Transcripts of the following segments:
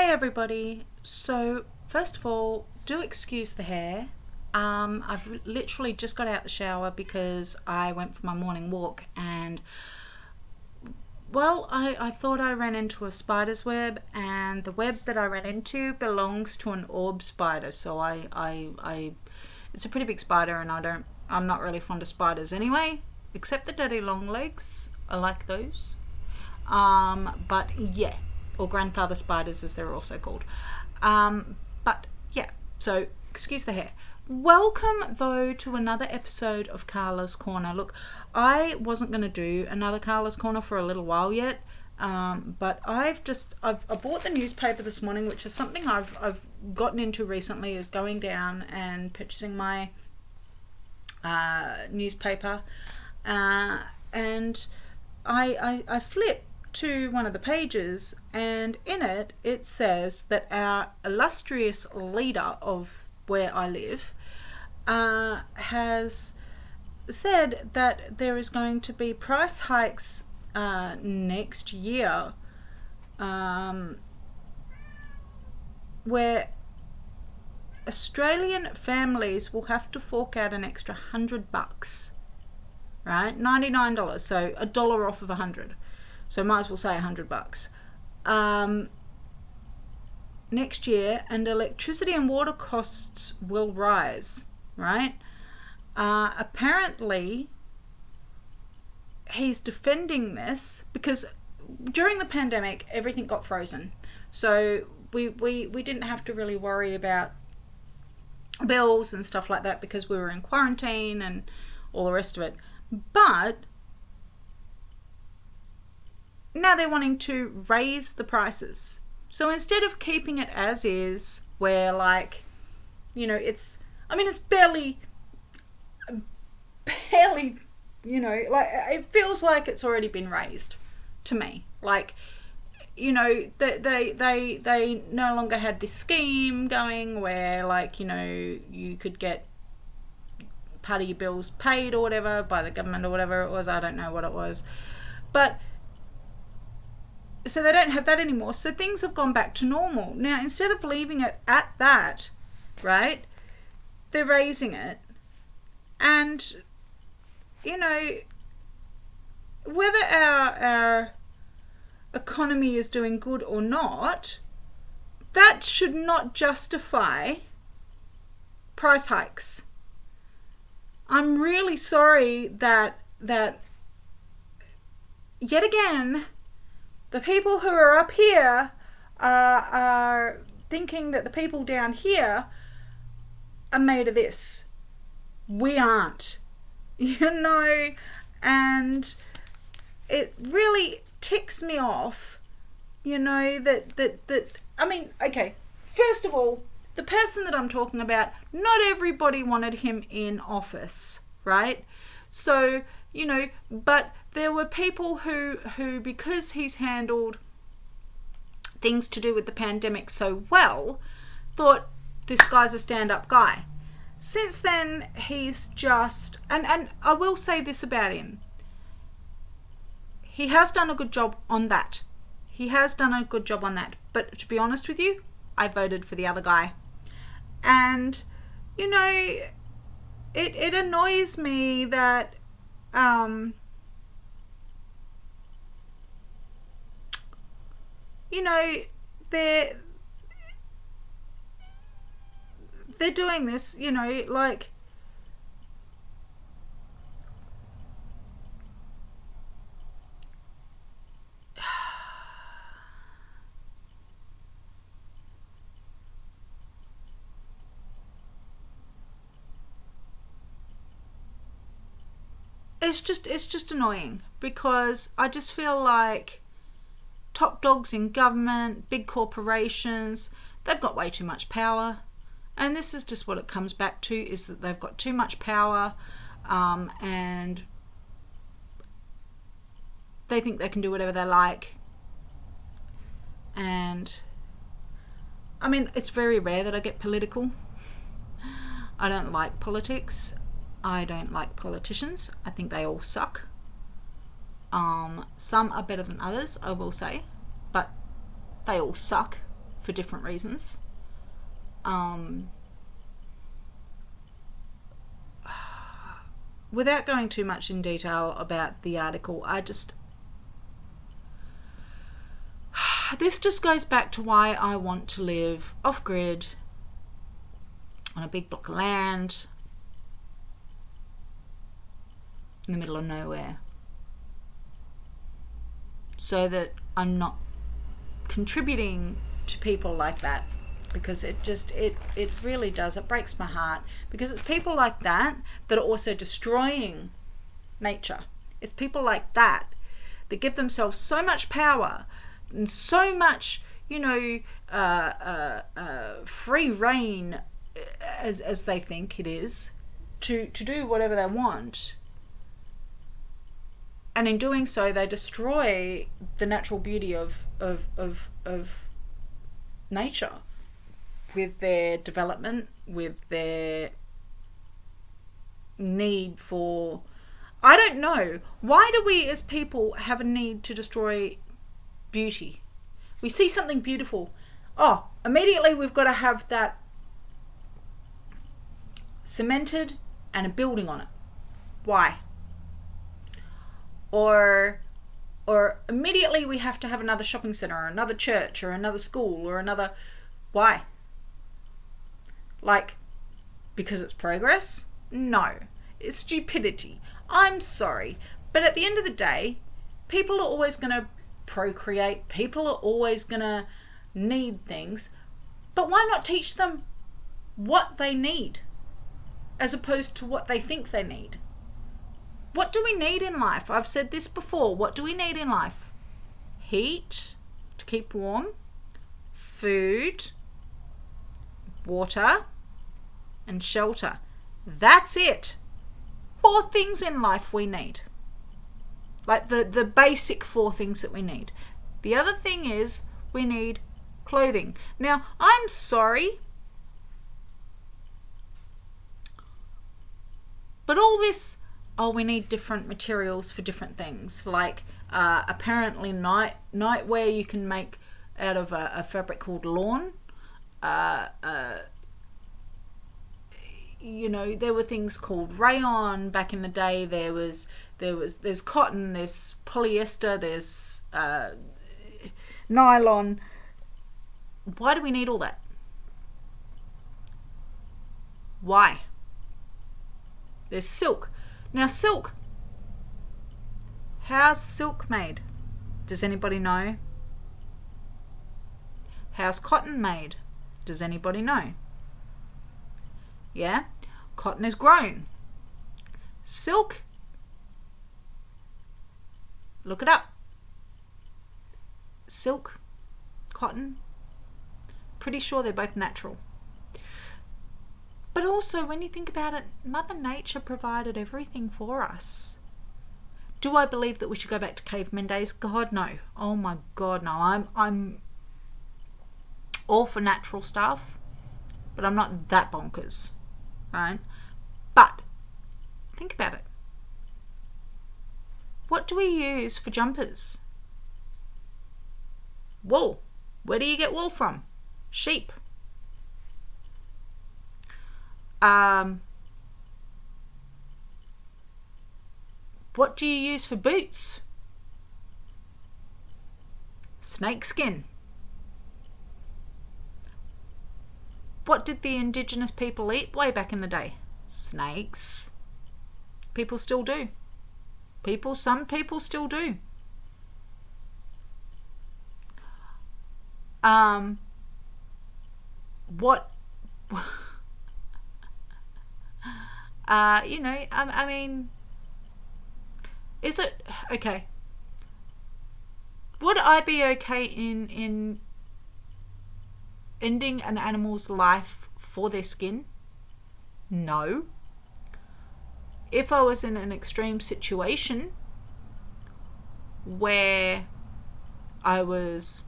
Hey everybody. So first of all, do excuse the hair. I've literally just got out the shower because I went for my morning walk and I thought I ran into a spider's web, and the web that I ran into belongs to an orb spider. So I it's a pretty big spider, and I'm not really fond of spiders anyway, except the daddy long legs. I like those. But yeah, or grandfather spiders as they're also called. But yeah, so excuse the hair. Welcome though to another episode of Carla's Corner. Look, I wasn't going to do another Carla's Corner for a little while yet, but I bought the newspaper this morning, which is something I've gotten into recently, is going down and purchasing my newspaper, and I flipped to one of the pages, and in it says that our illustrious leader of where I live has said that there is going to be price hikes next year, where Australian families will have to fork out an extra $100, right? $99, so $1 off of 100. So might as well say $100 next year, and electricity and water costs will rise, right? Apparently, he's defending this because during the pandemic, everything got frozen. So we didn't have to really worry about bills and stuff like that because we were in quarantine and all the rest of it. But now they're wanting to raise the prices. So instead of keeping it as is, where it's barely, it feels like it's already been raised to me. They no longer had this scheme going where you could get part of your bills paid or whatever by the government or whatever it was. I don't know what it was. But so they don't have that anymore. So things have gone back to normal. Now, instead of leaving it at that, right, they're raising it. And, whether our economy is doing good or not, that should not justify price hikes. I'm really sorry that yet again, the people who are up here are thinking that the people down here are made of this. We aren't, and it really ticks me off, okay, first of all, the person that I'm talking about, not everybody wanted him in office, right? So, but there were people who because he's handled things to do with the pandemic so well, thought this guy's a stand-up guy. Since then, he's just, and I will say this about him, he has done a good job on that. But to be honest with you, I voted for the other guy. And, it annoys me that they're doing this, it's just annoying, because I just feel like top dogs in government, big corporations, they've got way too much power. And this is just what it comes back to, is that they've got too much power, and they think they can do whatever they like. And it's very rare that I get political. I don't like politics. I don't like politicians. I think they all suck. Some are better than others, I will say, but they all suck for for different reasons. Without going too much in detail about the article, this just goes back to why I want to live off-grid on a big block of land in the middle of nowhere, so that I'm not contributing to people like that, because it really does, it breaks my heart, because it's people like that that are also destroying nature. It's people like that that give themselves so much power and so much, free reign, as they think it is, to do whatever they want. And in doing so, they destroy the natural beauty of nature with their development, with their need for... I don't know. Why do we as people have a need to destroy beauty? We see something beautiful. Oh, immediately we've got to have that cemented and a building on it. Why? Or immediately we have to have another shopping centre or another church or another school or another... Why? Like, because it's progress? No. It's stupidity. I'm sorry. But at the end of the day, people are always going to procreate. People are always going to need things. But why not teach them what they need as opposed to what they think they need? What do we need in life? I've said this before. What do we need in life? Heat to keep warm, food, water, and shelter. That's it. 4 things in life we need. Like the basic 4 things that we need. The other thing is we need clothing. Now, I'm sorry, but all this... we need different materials for different things. Like apparently nightwear you can make out of a fabric called lawn. There were things called rayon back in the day. There's cotton, there's polyester, there's nylon. Why do we need all that? Why? There's silk. Now, silk. How's silk made? Does anybody know? How's cotton made? Does anybody know? Yeah? Cotton is grown. Silk, look it up. Silk, cotton, pretty sure they're both natural. But also, when you think about it, Mother Nature provided everything for us. Do I believe that we should go back to caveman days? God, no. Oh my God, no. I'm all for natural stuff, but I'm not that bonkers, right? But think about it. What do we use for jumpers? Wool. Where do you get wool from? Sheep. What do you use for boots? Snake skin. What did the indigenous people eat way back in the day? Snakes. People still do. Some people still do. What I mean, is it okay? Would I be okay in ending an animal's life for their skin? No. If I was in an extreme situation where I was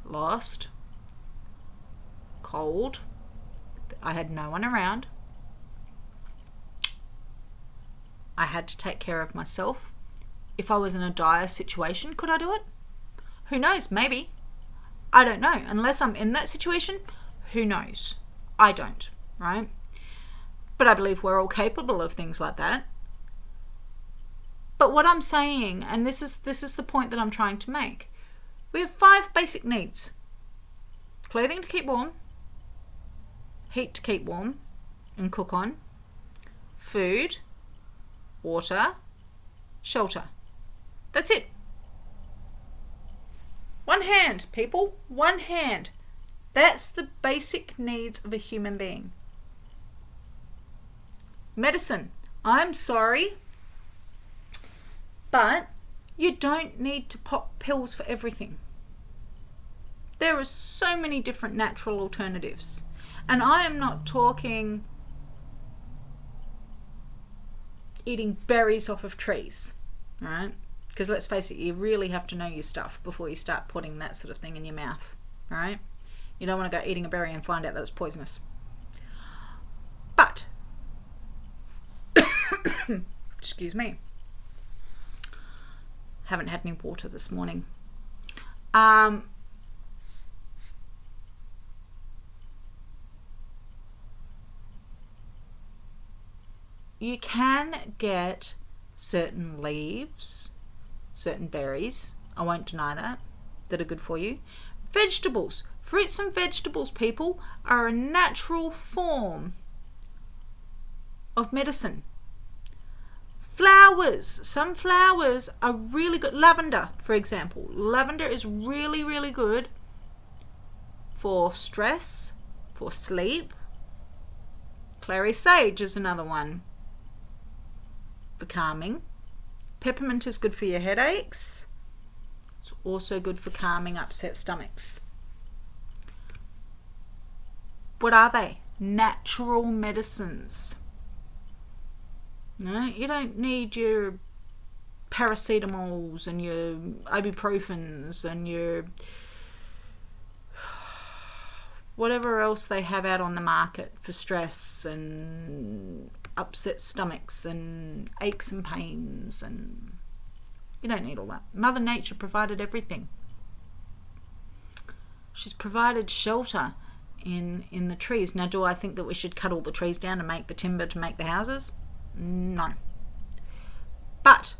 lost, cold, I had no one around, I had to take care of myself. If I was in a dire situation, could I do it? Who knows? Maybe. I don't know. Unless I'm in that situation, who knows? I don't, right? But I believe we're all capable of things like that. But what I'm saying, and this is the point that I'm trying to make, we have 5 basic needs. Clothing to keep warm, heat to keep warm and cook on, food, water, shelter. That's it. One hand, people. One hand. That's the basic needs of a human being. Medicine. I'm sorry, but you don't need to pop pills for everything. There are so many different natural alternatives. And I am not talking eating berries off of trees, right? Because let's face it, you really have to know your stuff before you start putting that sort of thing in your mouth, right? You don't want to go eating a berry and find out that it's poisonous. But, excuse me, haven't had any water this morning. You can get certain leaves, certain berries, I won't deny that are good for you. Vegetables, fruits and vegetables, people, are a natural form of medicine. Flowers, some flowers are really good. Lavender, for example. Lavender is really, really good for stress, for sleep. Clary sage is another one for calming. Peppermint is good for your headaches. It's also good for calming upset stomachs. What are they? Natural medicines. No, you don't need your paracetamols and your ibuprofens and your whatever else they have out on the market for stress and upset stomachs and aches and pains, and you don't need all that. Mother Nature provided everything. She's provided shelter in the trees. Now, do I think that we should cut all the trees down to make the timber to make the houses? No. But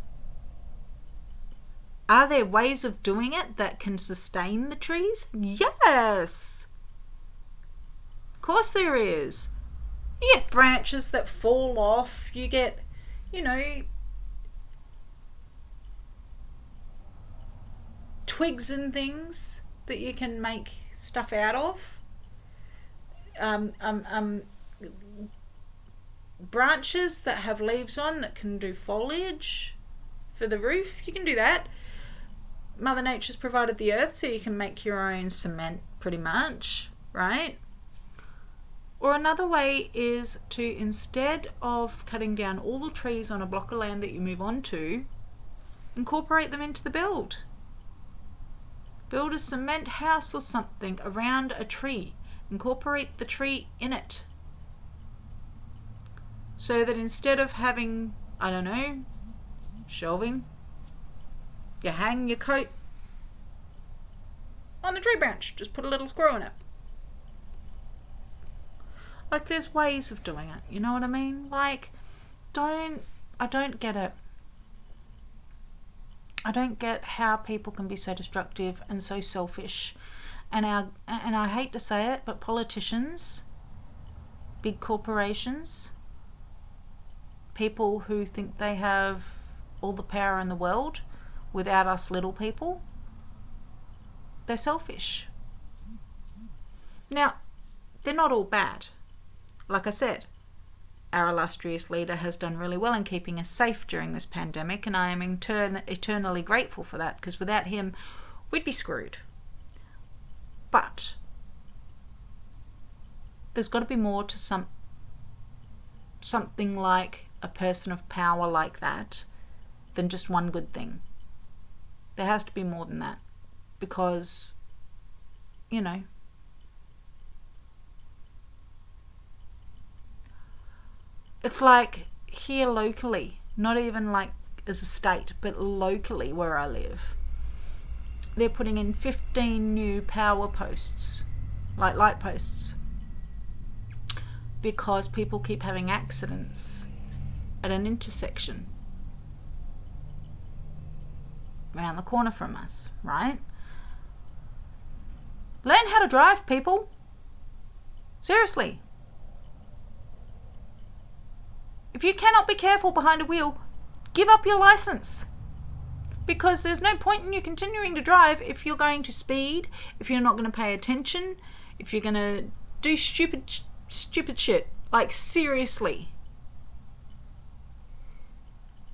are there ways of doing it that can sustain the trees? Yes. Of course there is. You get branches that fall off. You get, twigs and things that you can make stuff out of. Branches that have leaves on that can do foliage for the roof. You can do that. Mother Nature's provided the earth so you can make your own cement pretty much, right? Or another way is to, instead of cutting down all the trees on a block of land that you move on to, incorporate them into the build. Build a cement house or something around a tree. Incorporate the tree in it. So that instead of having, shelving, you hang your coat on the tree branch. Just put a little screw in it. Like, there's ways of doing it. You know what I mean? Like, I don't get it. I don't get how people can be so destructive and so selfish. And I hate to say it, but politicians, big corporations, people who think they have all the power in the world without us little people, they're selfish. Now, they're not all bad. Like I said, our illustrious leader has done really well in keeping us safe during this pandemic, and I am eternally grateful for that, because without him, we'd be screwed. But there's got to be more to something like a person of power like that than just one good thing. There has to be more than that, because, it's like here locally, not even like as a state, but locally where I live. they're putting in 15 new power posts, like light posts, because people keep having accidents at an intersection around the corner from us, right? Learn how to drive, people. Seriously. If you cannot be careful behind a wheel, give up your license. Because there's no point in you continuing to drive if you're going to speed, if you're not going to pay attention, if you're going to do stupid shit. Like, seriously.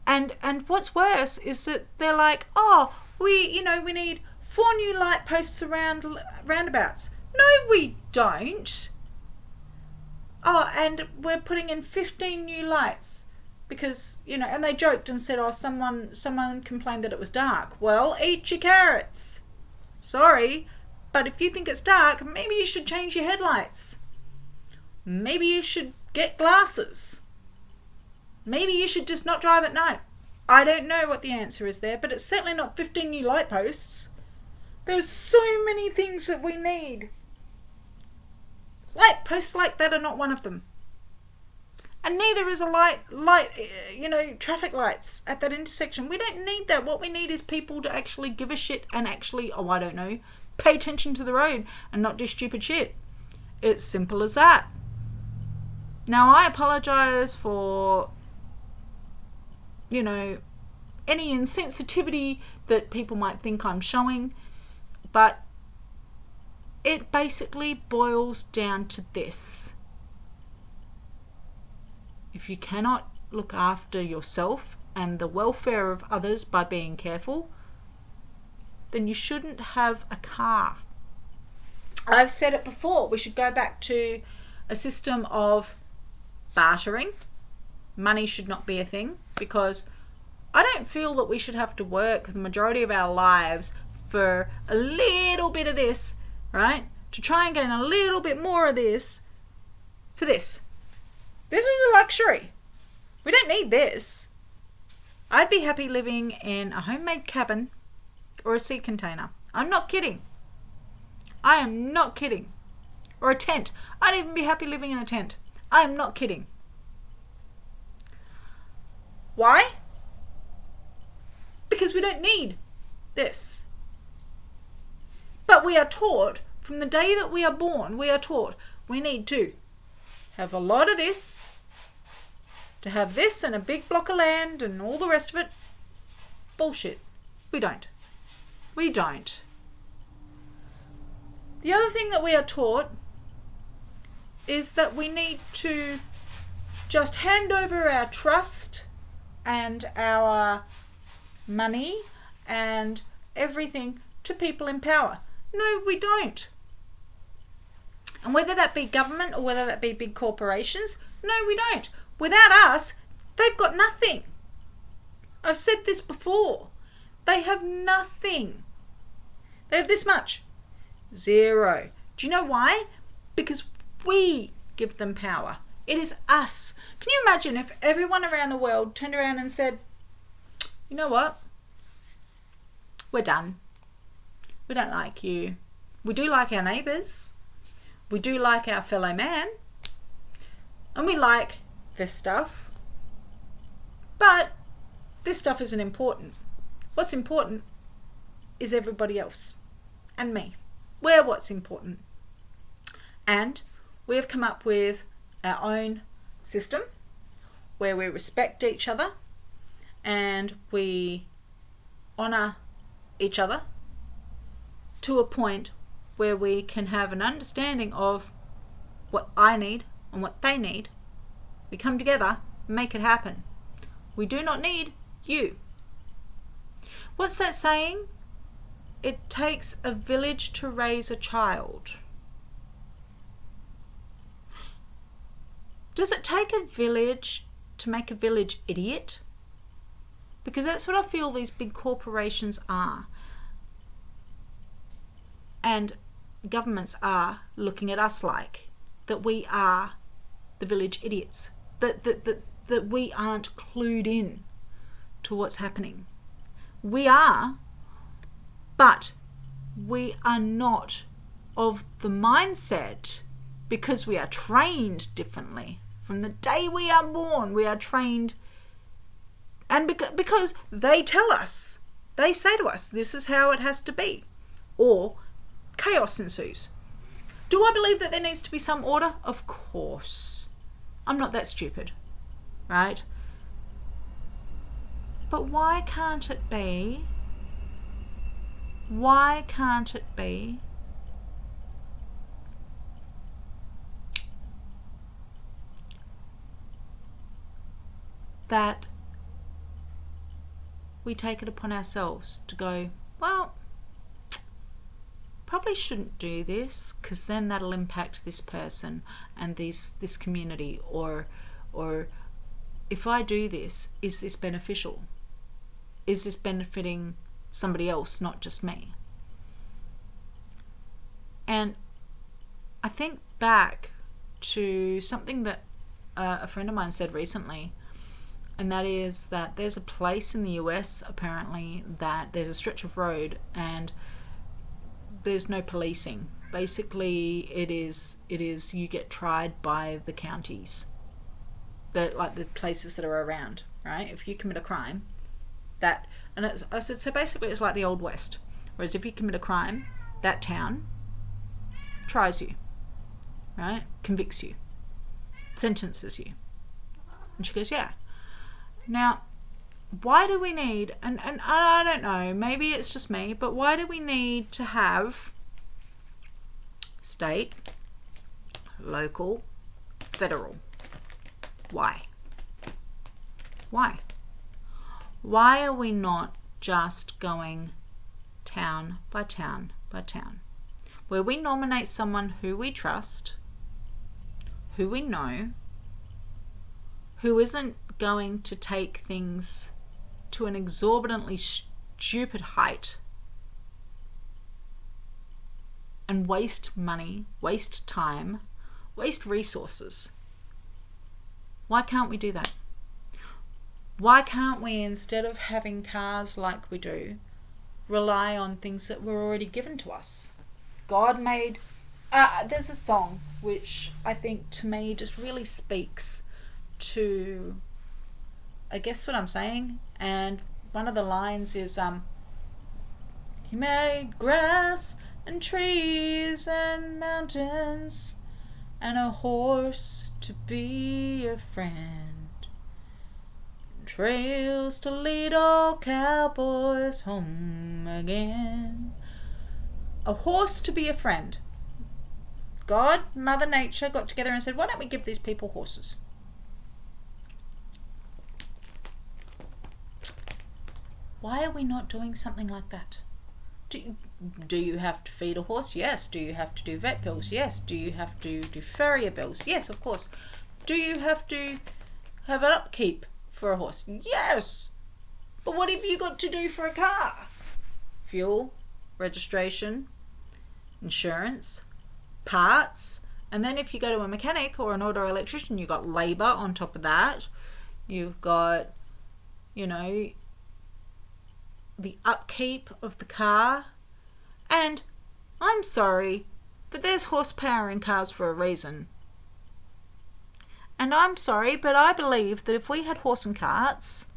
And what's worse is that they're like, oh, we need 4 new light posts around roundabouts. No, we don't. Oh, and we're putting in 15 new lights because, and they joked and said, oh, someone complained that it was dark. Well, eat your carrots. Sorry, but if you think it's dark, maybe you should change your headlights. Maybe you should get glasses. Maybe you should just not drive at night. I don't know what the answer is there, but it's certainly not 15 new light posts. There's so many things that we need. Light posts like that are not one of them. And neither is a traffic lights at that intersection. We don't need that. What we need is people to actually give a shit and actually, pay attention to the road and not do stupid shit. It's simple as that. Now, I apologise for, any insensitivity that people might think I'm showing, but it basically boils down to this. If you cannot look after yourself and the welfare of others by being careful, then you shouldn't have a car. I've said it before, we should go back to a system of bartering. Money should not be a thing, because I don't feel that we should have to work the majority of our lives for a little bit of this, right? To try and gain a little bit more of this for this. This is a luxury. We don't need this. I'd be happy living in a homemade cabin or a sea container. I'm not kidding. I am not kidding. Or a tent. I'd even be happy living in a tent. I am not kidding. Why? Because we don't need this. But we are taught, from the day that we are born, we are taught we need to have a lot of this, to have this and a big block of land and all the rest of it. Bullshit. We don't. We don't. The other thing that we are taught is that we need to just hand over our trust and our money and everything to people in power. No, we don't. And whether that be government or whether that be big corporations, no, we don't. Without us, they've got nothing. I've said this before. They have nothing. They have this much. Zero. Do you know why? Because we give them power. It is us. Can you imagine if everyone around the world turned around and said, you know what? We're done. We don't like you. We do like our neighbours. We do like our fellow man. And we like this stuff. But this stuff isn't important. What's important is everybody else and me. We're what's important. And we have come up with our own system where we respect each other and we honour each other to a point where we can have an understanding of what I need and what they need. We come together and make it happen. We do not need you. What's that saying? It takes a village to raise a child. Does it take a village to make a village idiot? Because that's what I feel these big corporations are. And governments are looking at us like that we are the village idiots. That we aren't clued in to what's happening. We are, but we are not of the mindset, because we are trained differently. From the day we are born, we are trained, and because they tell us, they say to us, this is how it has to be, or chaos ensues. Do I believe that there needs to be some order? Of course. I'm not that stupid, right? But why can't it be? Why can't it be that we take it upon ourselves to go, well, probably shouldn't do this because then that'll impact this person and this community, or if I do this, is this beneficial? Is this benefiting somebody else, not just me? And I think back to something that a friend of mine said recently, and that is that there's a place in the US, apparently, that there's a stretch of road and there's no policing. Basically, it is you get tried by the counties, like the places that are around, right? If you commit a crime, I said, so basically it's like the Old West. Whereas if you commit a crime, that town tries you, right? Convicts you, sentences you. And she goes, yeah. Now, why do we need, and I don't know, maybe it's just me, but why do we need to have state, local, federal? Why? Why? Why are we not just going town by town by town, where we nominate someone who we trust, who we know, who isn't going to take things to an exorbitantly stupid height and waste money, waste time, waste resources? Why can't we do that? Why can't we, instead of having cars like we do, rely on things that were already given to us? God made... there's a song which I think to me just really speaks to, I guess, what I'm saying. And one of the lines is, He made grass and trees and mountains and a horse to be a friend, trails to lead all cowboys home again. A horse to be a friend. God, Mother Nature, got together and said, why don't we give these people horses? Why are we not doing something like that? Do you have to feed a horse? Yes. Do you have to do vet bills? Yes. Do you have to do farrier bills? Yes, of course. Do you have to have an upkeep for a horse? Yes. But what have you got to do for a car? Fuel, registration, insurance, parts, and then if you go to a mechanic or an auto electrician, you've got labour on top of that. You've got, the upkeep of the car. And I'm sorry, but there's horsepower in cars for a reason. And I'm sorry, but I believe that if we had horse and carts,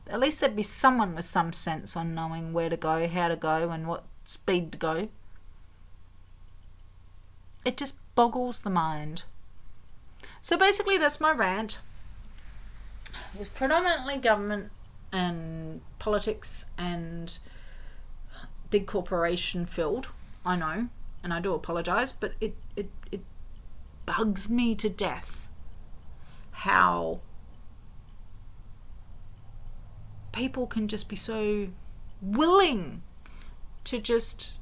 at least there'd be someone with some sense on knowing where to go, how to go, and what speed to go. It just boggles the mind. So basically that's my rant. It was predominantly government and politics and big corporation filled, I know, and I do apologise, but it bugs me to death how people can just be so willing to just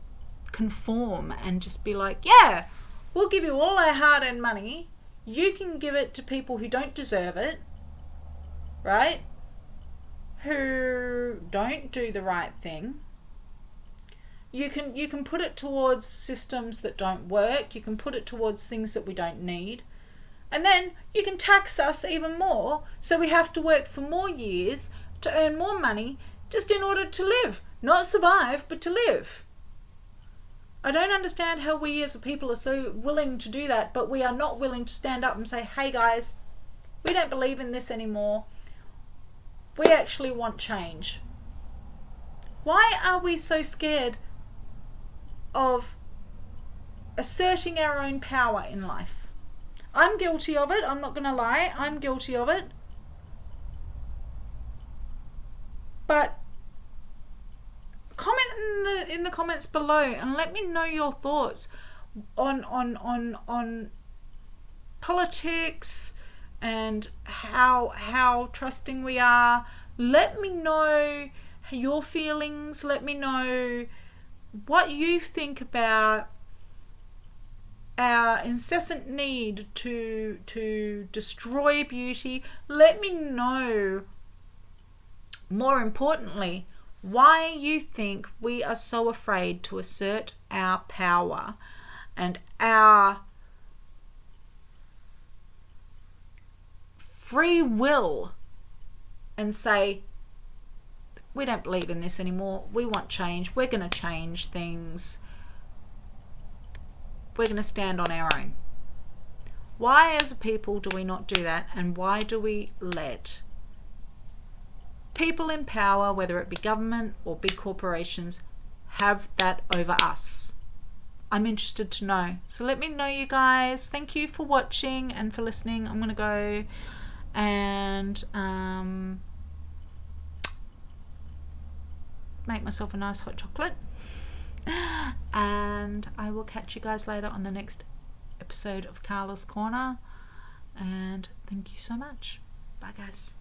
conform and just be like, yeah, we'll give you all our hard-earned money, you can give it to people who don't deserve it, right? Who don't do the right thing. You can put it towards systems that don't work. You can put it towards things that we don't need. And then you can tax us even more, so we have to work for more years to earn more money just in order to live. Not survive, but to live. I don't understand how we as a people are so willing to do that, but we are not willing to stand up and say, hey guys, we don't believe in this anymore. We actually want change. Why are we so scared of asserting our own power in life? I'm guilty of it. I'm not going to lie. I'm guilty of it. But comment in the comments below and let me know your thoughts on politics and how trusting we are. Let me know your feelings. Let me know what you think about our incessant need to destroy beauty. Let me know, more importantly, why you think we are so afraid to assert our power and our free will and say, we don't believe in this anymore. We want change. We're going to change things. We're going to stand on our own. Why as a people do we not do that? And why do we let people in power, whether it be government or big corporations, have that over us? I'm interested to know. So let me know, you guys. Thank you for watching and for listening. I'm going to go and make myself a nice hot chocolate. And I will catch you guys later on the next episode of Carla's Corner. And thank you so much. Bye, guys.